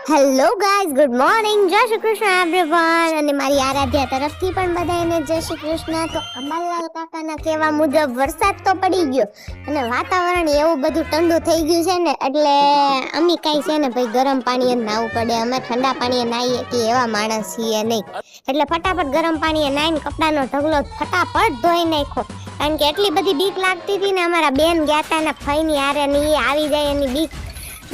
Hello guys, good morning, જય Shri Krishna everyone. અને મારી આરાધ્યા તરફથી પણ બધાને જય શ્રી કૃષ્ણ. તો અંબાલાલ કાકાના કહેવા મુજબ વરસાદ તો પડી ગયો અને વાતાવરણ એવું બધું ઠંડુ થઈ ગયું છે ને, એટલે અમે કાંઈ છે ને ભાઈ ગરમ પાણીએ નાહવું પડે. અમે ઠંડા પાણીએ નાહીએ કે એવા માણસ છીએ નહીં, એટલે ફટાફટ ગરમ પાણીએ નાહીને કપડાનો ઢગલો ફટાફટ ધોઈ નાખ્યો. કારણ કે એટલી બધી બીક લાગતી હતી ને, અમારા બેન ગયા હતા ને ફઈની હારે ને એ આવી જાય એની બીક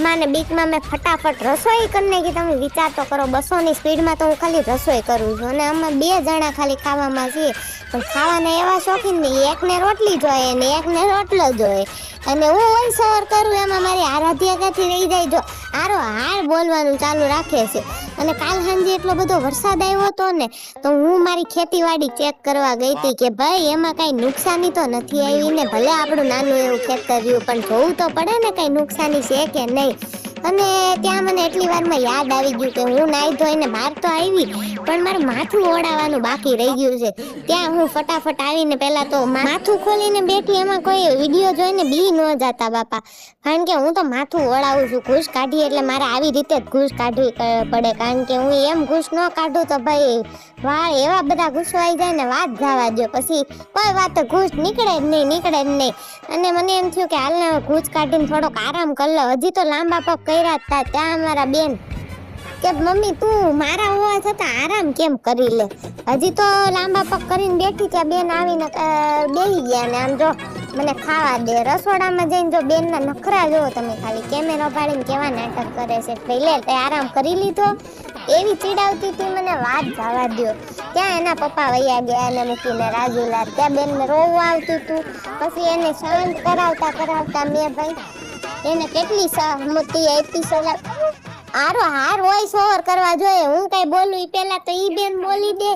માને બીકમાં મેં ફટાફટ રસોઈ કરી નાખી. તમે વિચાર તો કરો, 200ની સ્પીડમાં તો હું ખાલી રસોઈ કરું છું અને અમે 2 જણા ખાલી ખાવામાં છીએ. પણ ખાવાના એવા શોખીન નહીં, એકને રોટલી જોઈએ ને એકને રોટલો જોઈએ. અને હું વોઇસ ઓવર કરું એમાં મારી આરાધ્યા ક્યાંથી રહી જાય, જો હારો હાર બોલવાનું ચાલુ રાખે છે. અને કાલ સાંજે એટલો બધો વરસાદ આવ્યો હતો ને, તો હું મારી ખેતીવાડી ચેક કરવા ગઈ હતી કે ભાઈ એમાં કાંઈ નુકસાની તો નથી આવી ને. ભલે આપણું નાનું એવું ખેતર રહ્યું, પણ જોવું તો પડે ને કાંઈ નુકસાની છે કે નહીં. અને ત્યાં મને એટલી વારમાં યાદ આવી ગયું કે હું નાહી ધોઈને બહાર તો આવી, પણ મારું માથું ઓળાવવાનું બાકી રહી ગયું છે. ત્યાં હું ફટાફટ આવીને પહેલા તો માથું ખોલીને બેઠી. એમાં કોઈ વિડીયો જોઈને બી ન જતા બાપા, કારણ કે હું તો માથું ઓળાવું છું. ઘૂસ કાઢી એટલે મારે આવી રીતે જ ઘૂસ કાઢવી પડે, કારણ કે હું એમ ઘૂસ ન કાઢું તો ભાઈ વાળ એવા બધા ઘૂસવાઈ જાય ને વાત જવા દો. પછી કોઈ વાત ઘૂસ નીકળે જ નહીં. અને મને એમ થયું કે હાલને ઘૂસ કાઢીને થોડોક આરામ કરી લો. હજી તો લાંબા પગ કર્યા હતા. ત્યાં અમારા બેન કે મમ્મી તું મારા હોવા છતાં આરામ કેમ કરી લે, હજી તો લાંબા પગ કરીને બેઠી. ત્યાં બેન આવીને બેસી ગયા ને આમ જો મને ખાવા દે. રસોડામાં જઈને જો બેનના નખરા જોવો તમે, ખાલી કેમેરો પાડીને કેવા નાટક કરે છે. ભાઈ લે તે આરામ કરી લીધો, એવી ચીડાવતી હતી મને વાત જવા દો. ત્યાં એના પપ્પા વૈયા ગયા એને મૂકીને રાજુલાલ. ત્યાં બેનને રોવું આવતું હતું. પછી એને શાંત કરાવતા મેં ભાઈ એને કેટલી સહમતી આપી. હાર વોઇસ ઓવર કરવા જોઈએ. હું કઈ બોલું ઈ પહેલા તો ઈ બેન બોલી દે,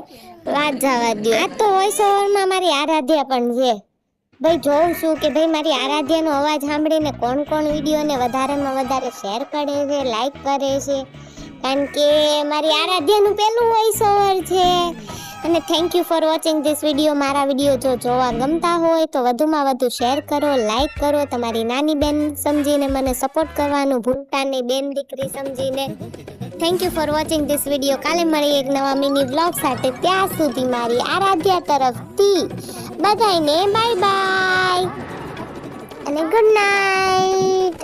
વાત જવા દો. આ તો વોઇસ ઓવરમાં મારી આરાધ્યા પણ છે ભાઈ. જોઉં છું કે ભાઈ મારી આરાધ્યાનો અવાજ સાંભળીને કોણ વિડીયોને વધારેમાં વધારે શેર કરે છે, લાઈક કરે છે, કારણ કે મારી આરાધ્યાનું પહેલું વોઇસ ઓવર છે. અને thank you for watching this video. મારા વિડીયો જો જોવા ગમતા હોય તો વધુમાં વધુ શેર કરો, લાઈક કરો. તમારી નાની બેન સમજીને મને સપોર્ટ કરવાનું ભૂલતા નહીં, બેન દીકરી સમજીને. Thank you for watching this video. કાલે મળીએ એક નવા મિની વ્લોગ સાથે. ત્યાં સુધી મારી આરાધ્યા તરફથી બધાને બાય બાય અને ગુડ નાઇટ.